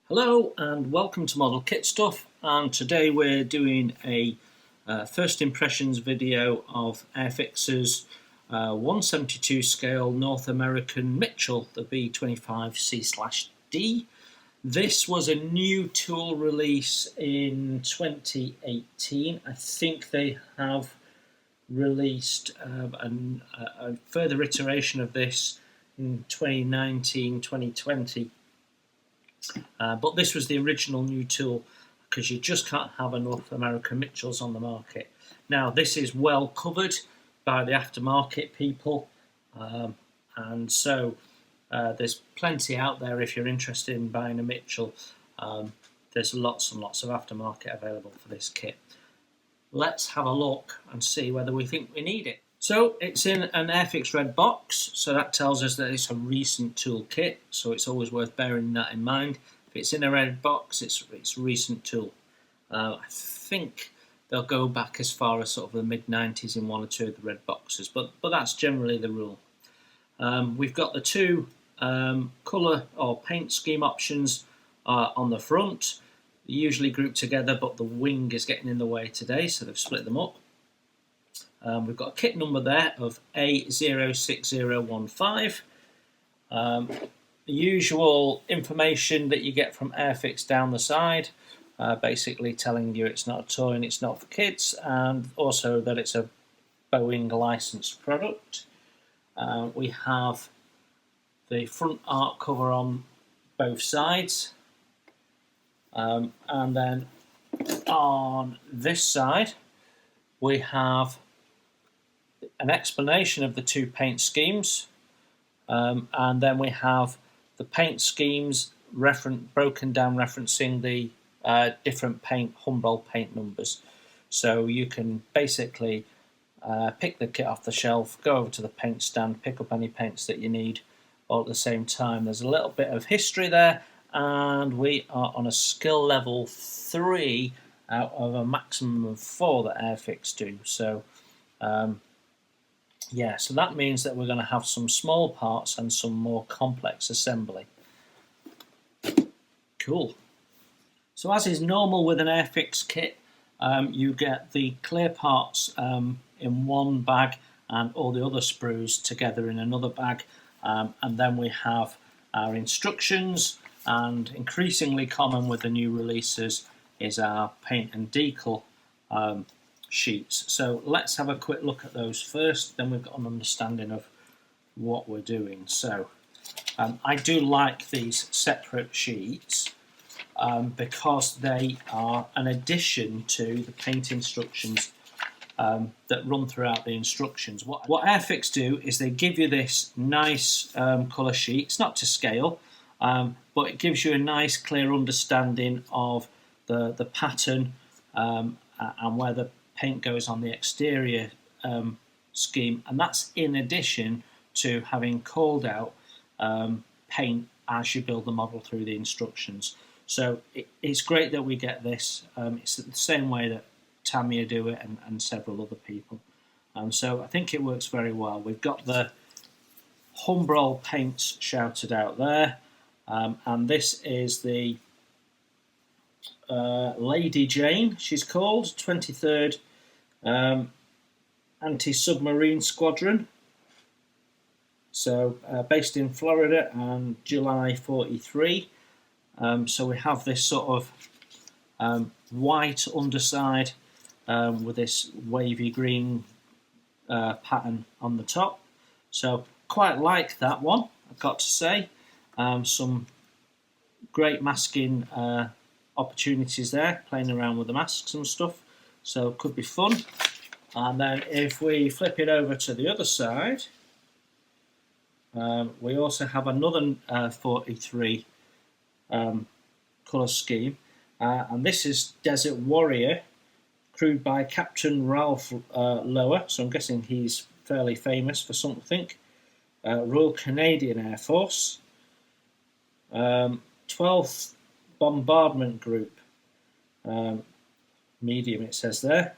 Hello and welcome to Model Kit Stuff, and today we're doing a first impressions video of Airfix's 172 scale North American Mitchell, the B-25 C/D. This was a new tool release in 2018. I think they have released a further iteration of this in 2019-2020. But this was the original new tool because you just can't have enough American Mitchells on the market. Now this is well covered by the aftermarket people, and so there's plenty out there if you're interested in buying a Mitchell. There's lots and lots of aftermarket available for this kit. Let's have a look and see whether we think we need it. So it's in an Airfix red box, so that tells us that it's a recent tool kit, so it's always worth bearing that in mind. If it's in a red box, it's a recent tool. I think they'll go back as far as sort of the mid-90s in one or two of the red boxes, but that's generally the rule. We've got the two colour or paint scheme options on the front, usually grouped together, but the wing is getting in the way today, so they've split them up. We've got a kit number there of A06015. The usual information that you get from Airfix down the side, basically telling you it's not a toy and it's not for kids, and also that it's a Boeing licensed product. We have the front art cover on both sides, and then on this side we have an explanation of the two paint schemes, and then we have the paint schemes broken down referencing the different Humbrol paint numbers. So you can basically pick the kit off the shelf, go over to the paint stand, pick up any paints that you need all at the same time. There's a little bit of history there, and we are on a skill level 3 out of a maximum of 4 that Airfix do. So yeah, so that means that we're going to have some small parts and some more complex assembly. Cool. So as is normal with an Airfix kit, you get the clear parts in one bag and all the other sprues together in another bag, and then we have our instructions, and increasingly common with the new releases is our paint and decal sheets. So let's have a quick look at those first, then we've got an understanding of what we're doing. So I do like these separate sheets because they are an addition to the paint instructions that run throughout the instructions. What Airfix do is they give you this nice colour sheet. It's not to scale, but it gives you a nice clear understanding of the pattern and where the paint goes on the exterior scheme, and that's in addition to having called out paint as you build the model through the instructions. So it's great that we get this. It's the same way that Tamiya do it and several other people. So I think it works very well. We've got the Humbrol paints shouted out there, and this is the Lady Jane, she's called, 23rd Anti-Submarine Squadron. So based in Florida and July 43. So we have this sort of white underside with this wavy green pattern on the top. So quite like that one, I've got to say. Some great masking opportunities there, playing around with the masks and stuff, so it could be fun. And then if we flip it over to the other side, we also have another 43 colour scheme, and this is Desert Warrior, crewed by Captain Ralph Lower, so I'm guessing he's fairly famous for something. Royal Canadian Air Force, 12th Bombardment Group, medium it says there.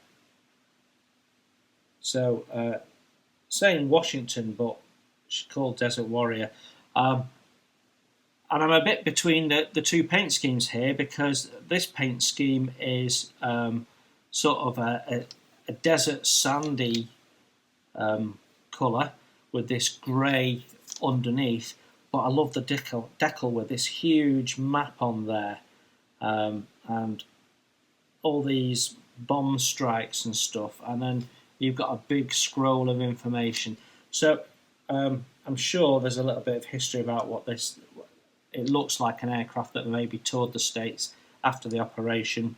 So saying Washington, but she's called Desert Warrior. And I'm a bit between the two paint schemes here, because this paint scheme is sort of a desert sandy colour with this grey underneath, but I love the decal with this huge map on there, and all these bomb strikes and stuff, and then you've got a big scroll of information. So I'm sure there's a little bit of history about what this. It looks like an aircraft that maybe toured the States after the operation,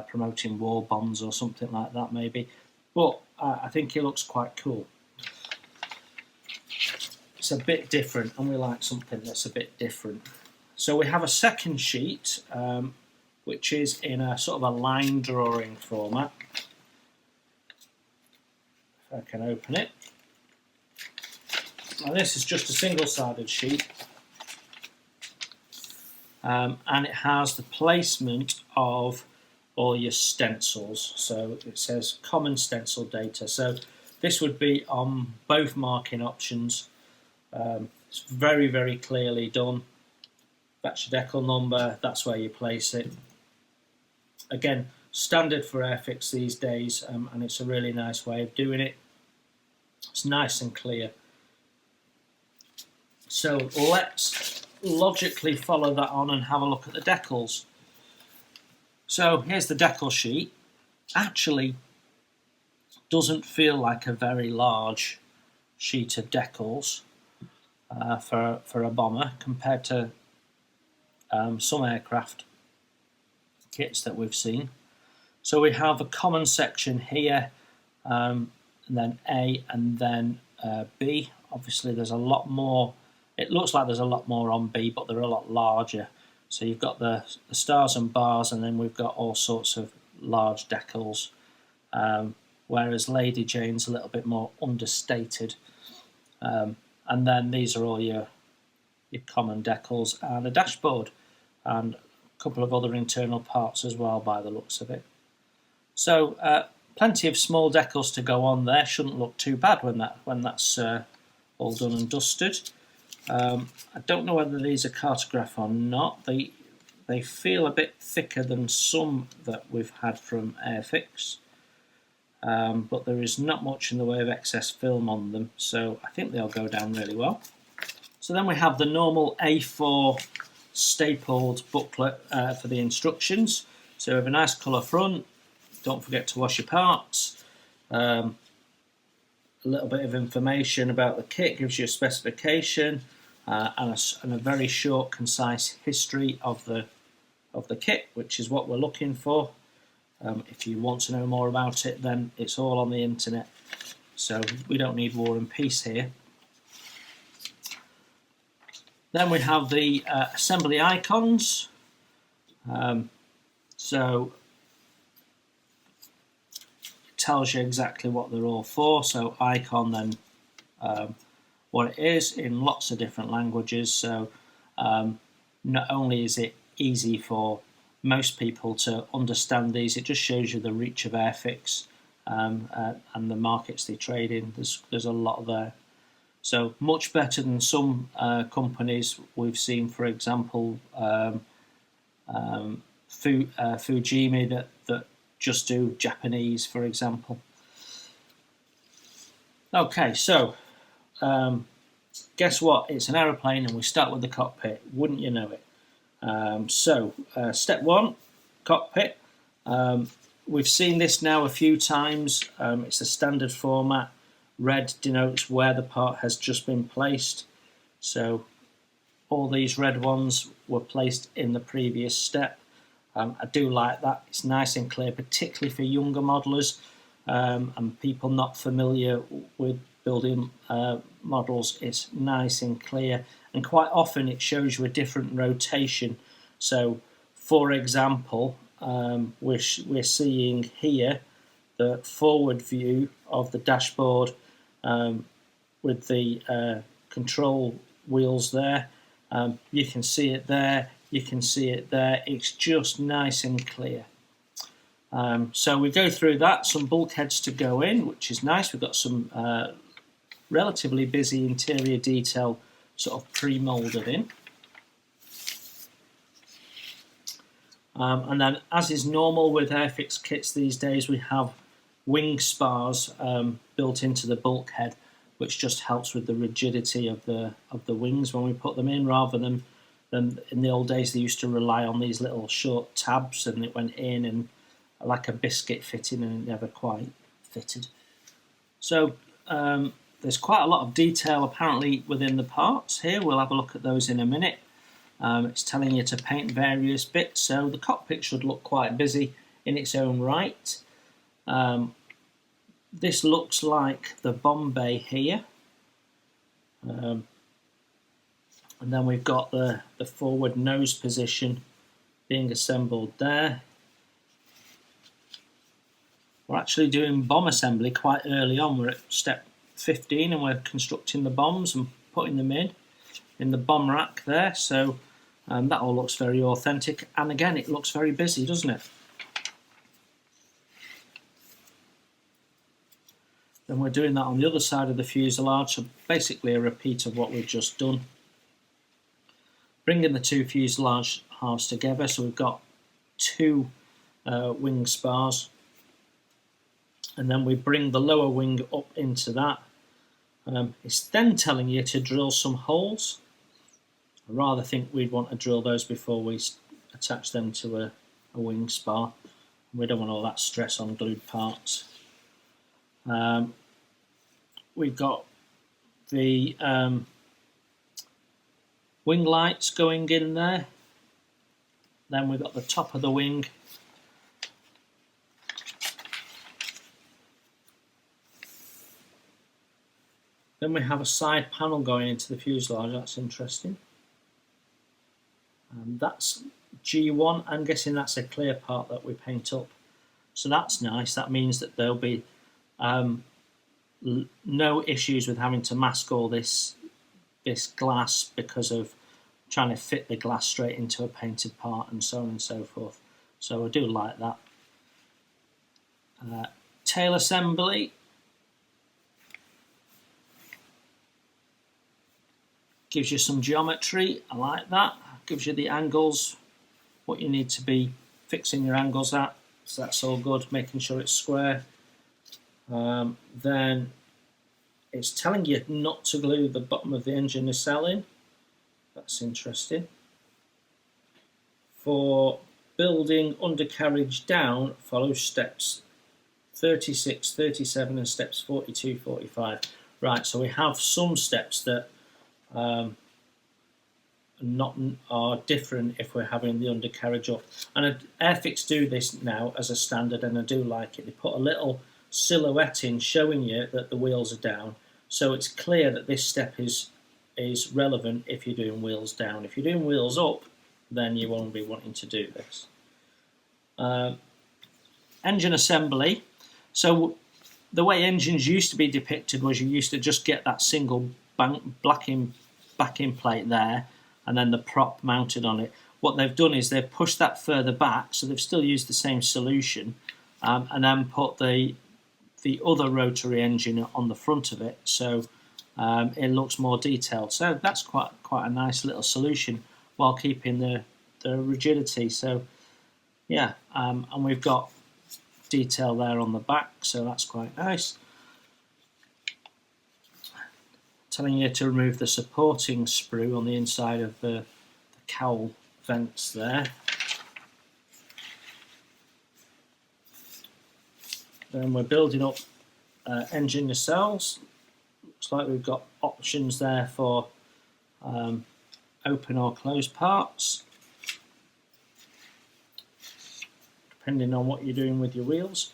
promoting war bonds or something like that maybe. But I think it looks quite cool. It's a bit different, and we like something that's a bit different. So we have a second sheet, which is in a sort of a line drawing format. If I can open it. Now this is just a single-sided sheet. And it has the placement of all your stencils. So it says common stencil data. So this would be on both marking options. It's very, very clearly done. That's your decal number, that's where you place it. Again, standard for Airfix these days, and it's a really nice way of doing it. It's nice and clear. So let's logically follow that on and have a look at the decals. So here's the decal sheet. Actually doesn't feel like a very large sheet of decals for a bomber compared to some aircraft kits that we've seen. So we have a common section here, and then A, and then B. Obviously there's a lot more. It looks like there's a lot more on B, but they're a lot larger. So you've got the stars and bars, and then we've got all sorts of large decals, whereas Lady Jane's a little bit more understated. And then these are all your common decals and a dashboard and a couple of other internal parts as well by the looks of it. So plenty of small decals to go on there. Shouldn't look too bad when that's all done and dusted. I don't know whether these are cartograph or not. They feel a bit thicker than some that we've had from Airfix, but there is not much in the way of excess film on them, so I think they'll go down really well. So then we have the normal A4 stapled booklet for the instructions. So we have a nice colour front. Don't forget to wash your parts. A little bit of information about the kit, gives you a specification, and a very short, concise history of the kit, which is what we're looking for. If you want to know more about it, then it's all on the internet. So we don't need War and Peace here. Then we have the assembly icons. So it tells you exactly what they're all for. So icon, then what it is in lots of different languages. So not only is it easy for most people to understand these, it just shows you the reach of Airfix and the markets they trade in. There's a lot there. So much better than some companies we've seen, for example, Fujimi that just do Japanese, for example. Okay, so guess what? It's an aeroplane, and we start with the cockpit. Wouldn't you know it? Step one, cockpit. We've seen this now a few times. It's a standard format. Red denotes where the part has just been placed. So all these red ones were placed in the previous step. I do like that. It's nice and clear, particularly for younger modelers and people not familiar with building models. It's nice and clear, and quite often it shows you a different rotation. So for example, we're seeing here the forward view of the dashboard with the control wheels there. You can see it there, you can see it there. It's just nice and clear. So we go through that, some bulkheads to go in, which is nice. We've got some relatively busy interior detail sort of pre-moulded in. And then, as is normal with Airfix kits these days, we have wing spars built into the bulkhead, which just helps with the rigidity of the wings when we put them in, rather than in the old days they used to rely on these little short tabs and it went in and like a biscuit fitting and it never quite fitted. So there's quite a lot of detail apparently within the parts here. We'll have a look at those in a minute. It's telling you to paint various bits, so the cockpit should look quite busy in its own right. This looks like the bomb bay here. And then we've got the forward nose position being assembled there. We're actually doing bomb assembly quite early on. We're at step 15 and we're constructing the bombs and putting them in the bomb rack there. So that all looks very authentic, and again it looks very busy, doesn't it? Then we're doing that on the other side of the fuselage, so basically a repeat of what we've just done. Bringing the two fuselage halves together, so we've got two wing spars, and then we bring the lower wing up into that. It's then telling you to drill some holes. I rather think we'd want to drill those before we attach them to a wing spar. We don't want all that stress on glued parts. We've got the wing lights going in there. Then we've got the top of the wing. Then we have a side panel going into the fuselage. That's interesting. That's G1. I'm guessing that's a clear part that we paint up. So that's nice. That means that there'll be no issues with having to mask all this glass because of trying to fit the glass straight into a painted part and so on and so forth. So I do like that. Tail assembly. Gives you some geometry. I like that. Gives you the angles, what you need to be fixing your angles at. So that's all good, making sure it's square. Then it's telling you not to glue the bottom of the engine nacelle in. That's interesting. For building undercarriage down, follow steps 36, 37 and steps 42, 45. Right, so we have some steps that are different if we're having the undercarriage up. And Airfix do this now as a standard, and I do like it. They put a little silhouette in showing you that the wheels are down, so it's clear that this step is relevant if you're doing wheels down. If you're doing wheels up, then you won't be wanting to do this. Engine assembly. So the way engines used to be depicted was you used to just get that single backing plate there and then the prop mounted on it. What they've done is they've pushed that further back, so they've still used the same solution, and then put the other rotary engine on the front of it, so it looks more detailed. So that's quite a nice little solution while keeping the rigidity. So yeah, and we've got detail there on the back, so that's quite nice. Telling you to remove the supporting sprue on the inside of the cowl vents there. Then we're building up engine nacelles. Looks like we've got options there for open or closed parts, depending on what you're doing with your wheels.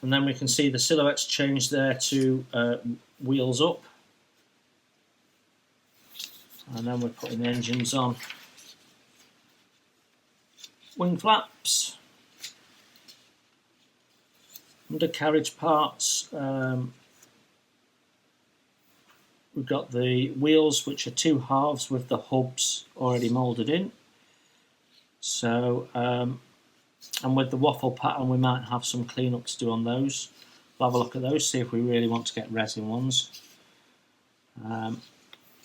And then we can see the silhouettes change there to wheels up. And then we're putting the engines on. Wing flaps, undercarriage parts. We've got the wheels, which are two halves with the hubs already moulded in. So, and with the waffle pattern, we might have some cleanup to do on those. We'll have a look at those, see if we really want to get resin ones.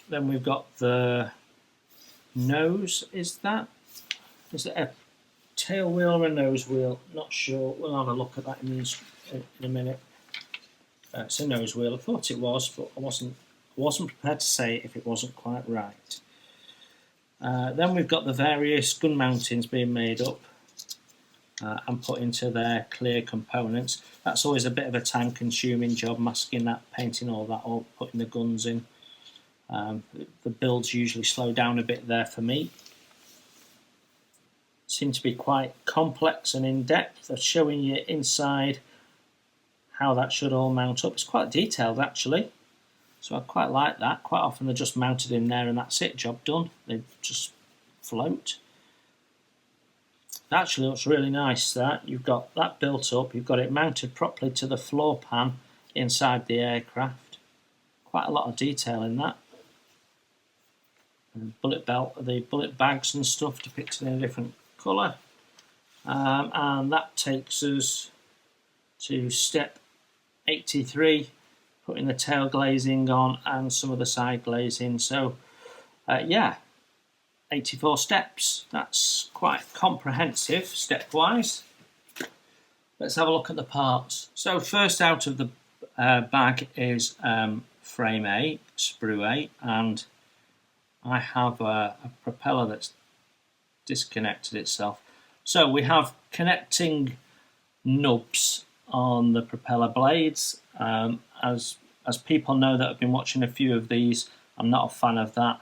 Then we've got the nose. Is it a tail wheel or a nose wheel? Not sure. We'll have a look at that in a minute. It's a nose wheel. I thought it was, but I wasn't prepared to say it if it wasn't quite right. Then we've got the various gun mountings being made up and put into their clear components. That's always a bit of a time-consuming job, masking that, painting all that up, putting the guns in. The builds usually slow down a bit there for me. Seem to be quite complex and in-depth. They're showing you inside how that should all mount up. It's quite detailed actually, so I quite like that. Quite often they're just mounted in there and that's it, job done. They just float. That actually looks really nice. That you've got that built up, you've got it mounted properly to the floor pan inside the aircraft. Quite a lot of detail in that. And bullet belt, the bullet bags and stuff depicted in a different colour. And that takes us to step 83, putting the tail glazing on and some of the side glazing. So yeah, 84 steps. That's quite comprehensive stepwise. Let's have a look at the parts. So first out of the bag is frame A, sprue A, and I have a propeller that's disconnected itself. So we have connecting nubs on the propeller blades. As people know that have been watching a few of these, I'm not a fan of that.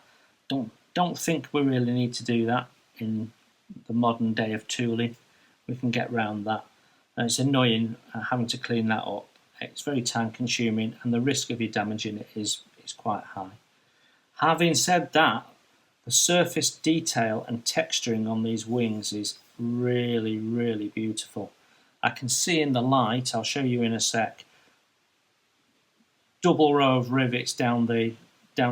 Don't think we really need to do that in the modern day of tooling. We can get around that. And it's annoying having to clean that up. It's very time consuming and the risk of you damaging it is quite high. Having said that, the surface detail and texturing on these wings is really, really beautiful. I can see in the light, I'll show you in a sec, double row of rivets down the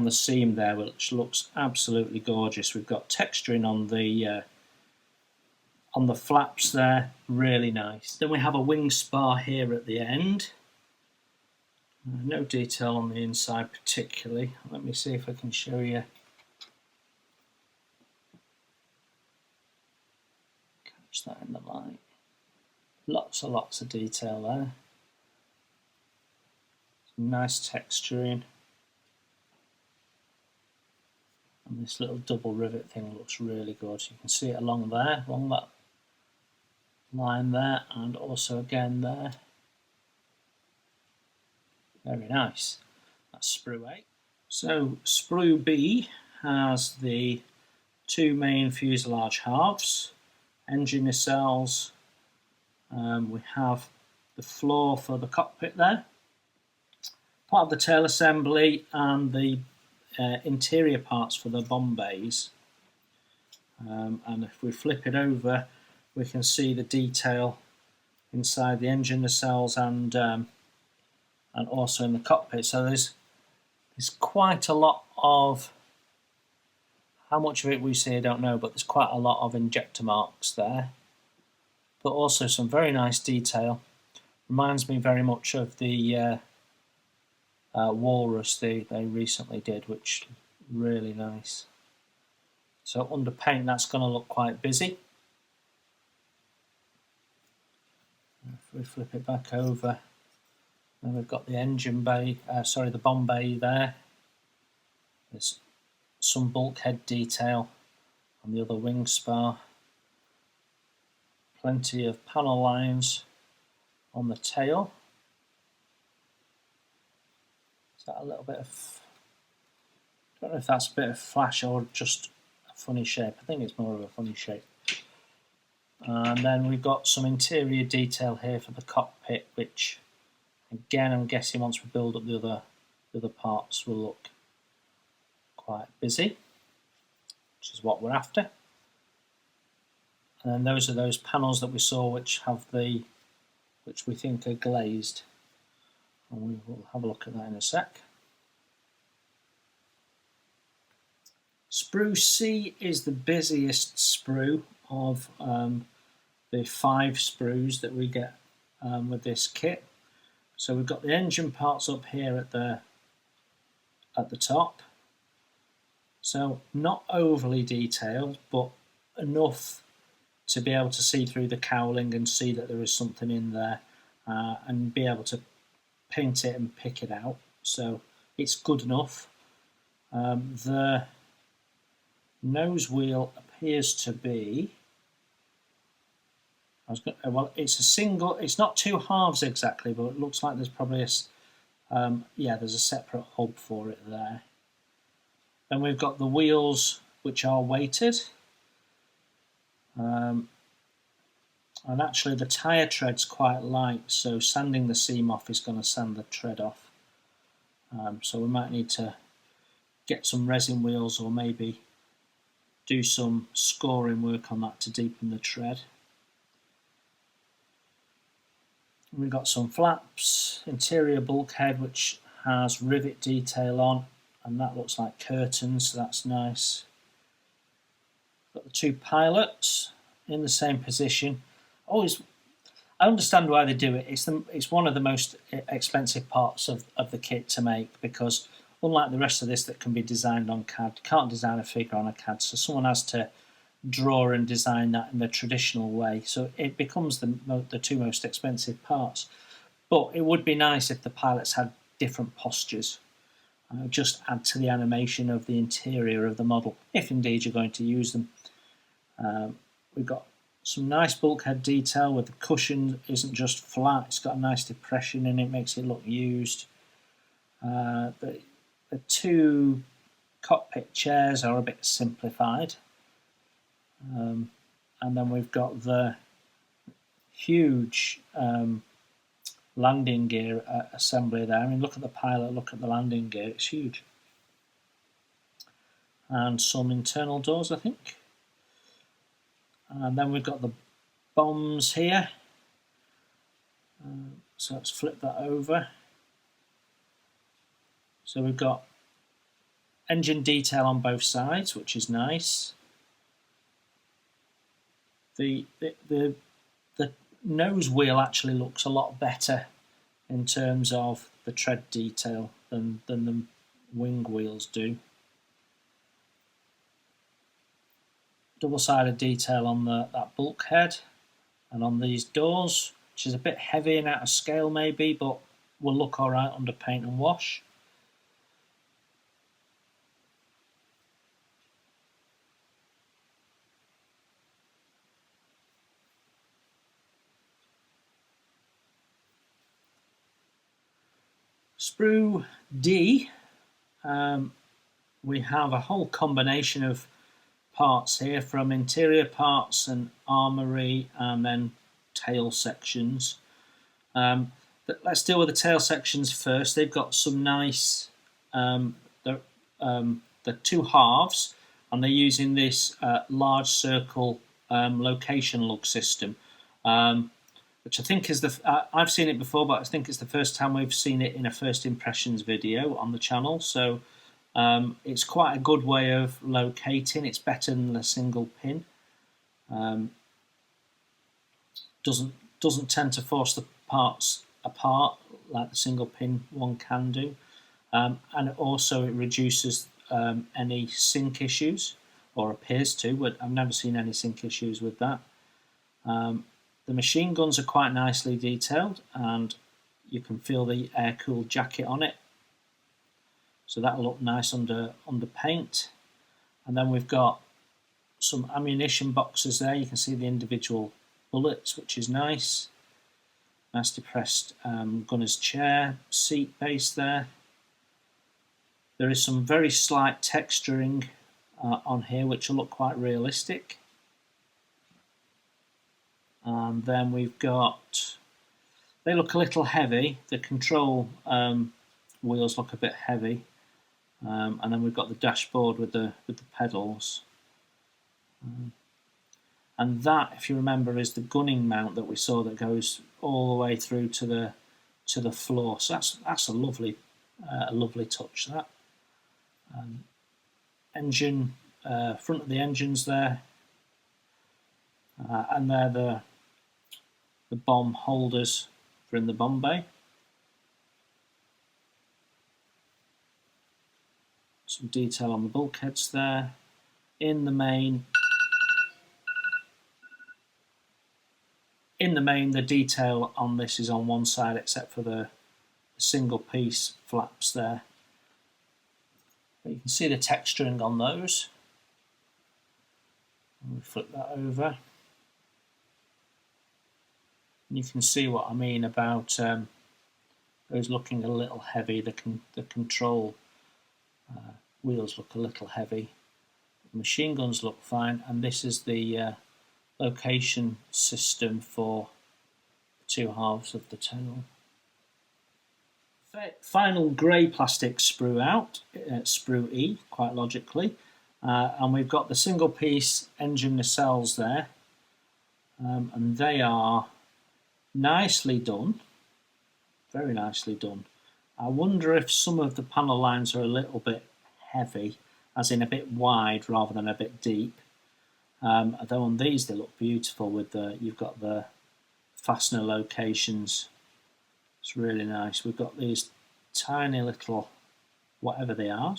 seam there, which looks absolutely gorgeous. We've got texturing on the flaps there, really nice. Then we have a wing spar here at the end. No detail on the inside particularly. Let me see if I can show you. Catch that in the light. Lots of detail there. Some nice texturing. And this little double rivet thing looks really good. You can see it along there, along that line there, and also again there. Very nice. That's sprue A. So sprue B has the two main fuselage halves, engine nacelles. We have the floor for the cockpit there, part of the tail assembly, and the interior parts for the bomb bays. And if we flip it over, we can see the detail inside the engine nacelles and also in the cockpit. So there's quite a lot of, how much of it we see I don't know, but there's quite a lot of injector marks there. But also some very nice detail. Reminds me very much of the Walrus they recently did, which really nice. So under paint that's going to look quite busy. If we flip it back over, then we've got the engine bay, the bomb bay there. There's some bulkhead detail on the other wing spar. Plenty of panel lines on the tail. Is that a little bit of, I don't know if that's a bit of flash or just a funny shape. I think it's more of a funny shape. And then we've got some interior detail here for the cockpit, which again I'm guessing once we build up the other parts will look quite busy, which is what we're after. And then those are those panels that we saw which we think are glazed. And we will have a look at that in a sec. Sprue C is the busiest sprue of the 5 sprues that we get with this kit. So we've got the engine parts up here at the top. So not overly detailed, but enough to be able to see through the cowling and see that there is something in there, and be able to paint it and pick it out. So it's good enough. The nose wheel appears to be, well, it's a single, it's not two halves exactly, but it looks like there's probably yeah, there's a separate hub for it there. Then we've got the wheels, which are weighted. And actually the tyre tread's quite light, so sanding the seam off is going to sand the tread off. So we might need to get some resin wheels or maybe do some scoring work on that to deepen the tread. We've got some flaps, interior bulkhead which has rivet detail on, and that looks like curtains, so that's nice. Got the two pilots in the same position. I understand why they do it. It's one of the most expensive parts of the kit to make, because unlike the rest of this that can be designed on CAD, you can't design a figure on a CAD, so someone has to draw and design that in the traditional way, so it becomes the two most expensive parts. But it would be nice if the pilots had different postures, just add to the animation of the interior of the model, if indeed you're going to use them. We've got some nice bulkhead detail with the cushion isn't just flat, it's got a nice depression in it, makes it look used. The two cockpit chairs are a bit simplified. And then we've got the huge landing gear assembly there. I mean, look at the pilot, look at the landing gear, it's huge. And some internal doors, I think. And then we've got the bombs here. So let's flip that over. So we've got engine detail on both sides, which is nice. The nose wheel actually looks a lot better in terms of the tread detail than the wing wheels do. Double-sided detail on that bulkhead and on these doors, which is a bit heavy and out of scale maybe, but will look alright under paint and wash. Sprue D, we have a whole combination of parts here, from interior parts and armoury and then tail sections. Let's deal with the tail sections first. They've got some nice, the two halves, and they're using this large circle location lug system, which I think is I've seen it before, but I think it's the first time we've seen it in a first impressions video on the channel. So it's quite a good way of locating. It's better than a single pin. Doesn't tend to force the parts apart like the single pin one can do, and also it reduces any sink issues, or appears to, but I've never seen any sink issues with that. The machine guns are quite nicely detailed, and you can feel the air-cooled jacket on it, so that'll look nice under paint. And then we've got some ammunition boxes there. You can see the individual bullets, which is nice. Nice depressed gunner's chair, seat base there. There is some very slight texturing on here, which will look quite realistic. And then we've got, they look a little heavy. The control wheels look a bit heavy. And then we've got the dashboard with the pedals. And that, if you remember, is the gunning mount that we saw that goes all the way through to the floor. So that's a lovely touch. That engine, front of the engine's there, and they're the bomb holders for in the bomb bay. Some detail on the bulkheads there. In the main, in the main, the detail on this is on one side except for the single piece flaps there. But you can see the texturing on those. We flip that over. And you can see what I mean about those looking a little heavy. The control wheels look a little heavy. The machine guns look fine, and this is the location system for the two halves of the tail. Final grey plastic sprue out, Sprue E, quite logically, and we've got the single piece engine nacelles there, and they are nicely done, very nicely done. I wonder if some of the panel lines are a little bit heavy, as in a bit wide rather than a bit deep. Although on these they look beautiful with you've got the fastener locations. It's really nice. We've got these tiny little whatever they are,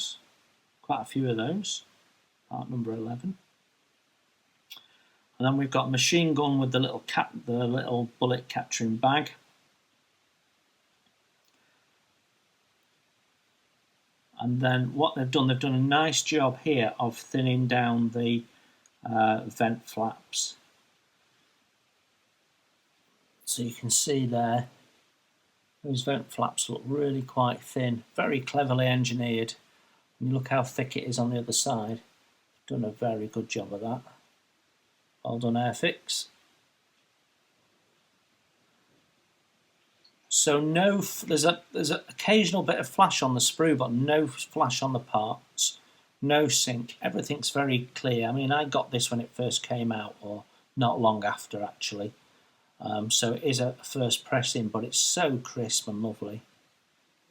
quite a few of those, part number 11. And then we've got machine gun with the little bullet capturing bag. And then what they've done a nice job here of thinning down the vent flaps. So you can see there, those vent flaps look really quite thin, very cleverly engineered. And look how thick it is on the other side. Done a very good job of that. Well done, Airfix. So there's an occasional bit of flash on the sprue, but no flash on the parts, no sink. Everything's very clear. I mean, I got this when it first came out, or not long after actually. So it is a first pressing, but it's so crisp and lovely.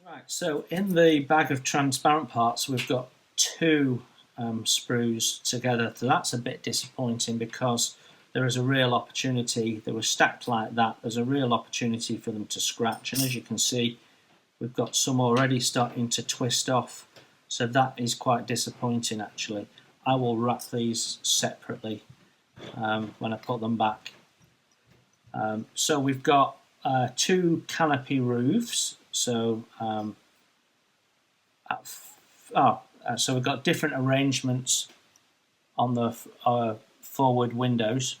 Right, so in the bag of transparent parts, we've got two sprues together. So that's a bit disappointing because there is a real opportunity. They were stacked like that. There's a real opportunity for them to scratch, and as you can see, we've got some already starting to twist off. So that is quite disappointing actually. I will wrap these separately when I put them back. So we've got two canopy roofs. So so we've got different arrangements on the forward windows,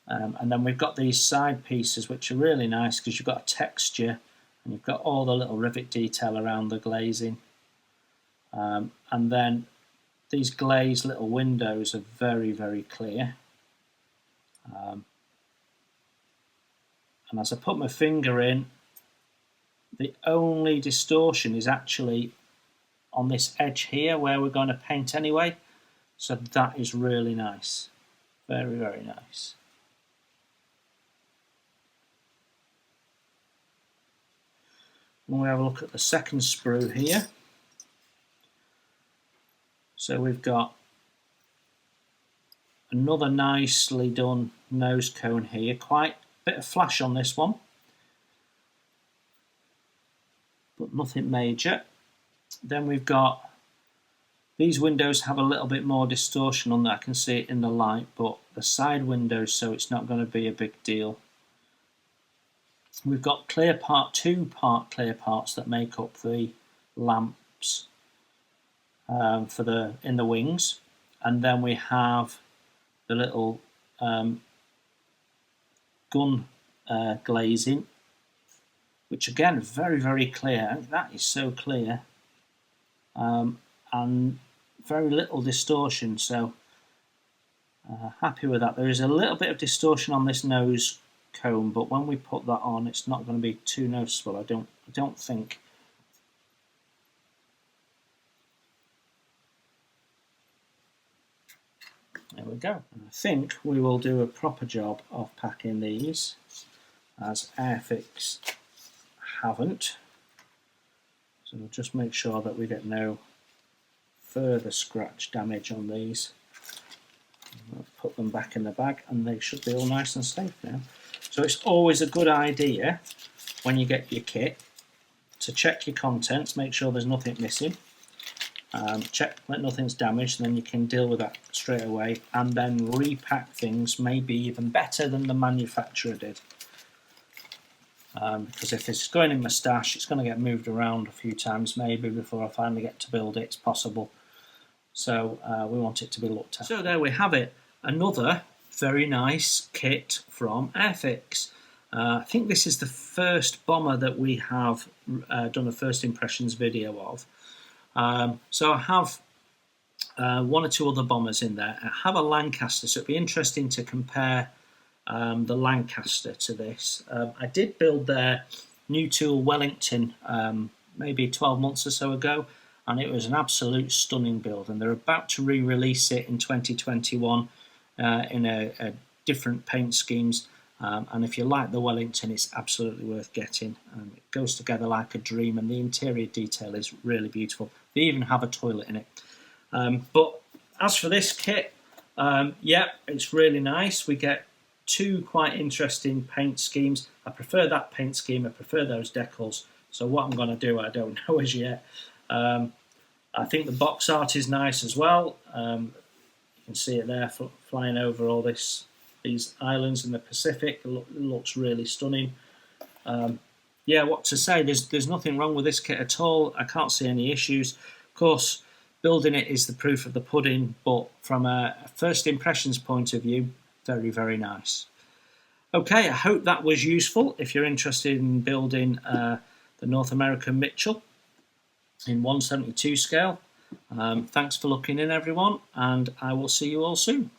and then we've got these side pieces which are really nice because you've got a texture and you've got all the little rivet detail around the glazing, and then these glazed little windows are very, very clear. And as I put my finger in, the only distortion is actually on this edge here where we're going to paint anyway. So that is really nice. Very, very nice. When we have a look at the second sprue here. So we've got another nicely done nose cone here. Quite a bit of flash on this one, but nothing major. Then we've got these windows have a little bit more distortion on that. I can see it in the light, but the side windows, so it's not going to be a big deal. We've got two clear parts that make up the lamps in the wings, and then we have the little gun glazing, which again very, very clear. That is so clear, and very little distortion, so happy with that. There is a little bit of distortion on this nose cone, but when we put that on, it's not going to be too noticeable. I don't think. There we go. I think we will do a proper job of packing these, as Airfix haven't. So we'll just make sure that we get no further scratch damage on these. I'll put them back in the bag and they should be all nice and safe now. So it's always a good idea when you get your kit to check your contents, make sure there's nothing missing. check that nothing's damaged, and then you can deal with that straight away and then repack things maybe even better than the manufacturer did. Because if it's going in my stash, it's going to get moved around a few times maybe before I finally get to build it. It's possible. So we want it to be looked at. So there we have it. Another very nice kit from Airfix. I think this is the first bomber that we have done a first impressions video of. So I have one or two other bombers in there. I have a Lancaster, so it'd be interesting to compare the Lancaster to this. I did build their new tool Wellington maybe 12 months or so ago, and it was an absolute stunning build, and they're about to re-release it in 2021 in a different paint schemes, and if you like the Wellington, it's absolutely worth getting. It goes together like a dream, and the interior detail is really beautiful. They even have a toilet in it. But as for this kit, yeah, it's really nice. We get two quite interesting paint schemes. I prefer that paint scheme, I prefer those decals, so what I'm going to do I don't know as yet. I think the box art is nice as well. You can see it there flying over all these islands in the Pacific. It looks really stunning. Yeah, what to say, there's nothing wrong with this kit at all. I can't see any issues. Of course, building it is the proof of the pudding, but from a first impressions point of view, very, very nice. Okay, I hope that was useful if you're interested in building the North American Mitchell in 1/72 scale. Thanks for looking in, everyone, and I will see you all soon.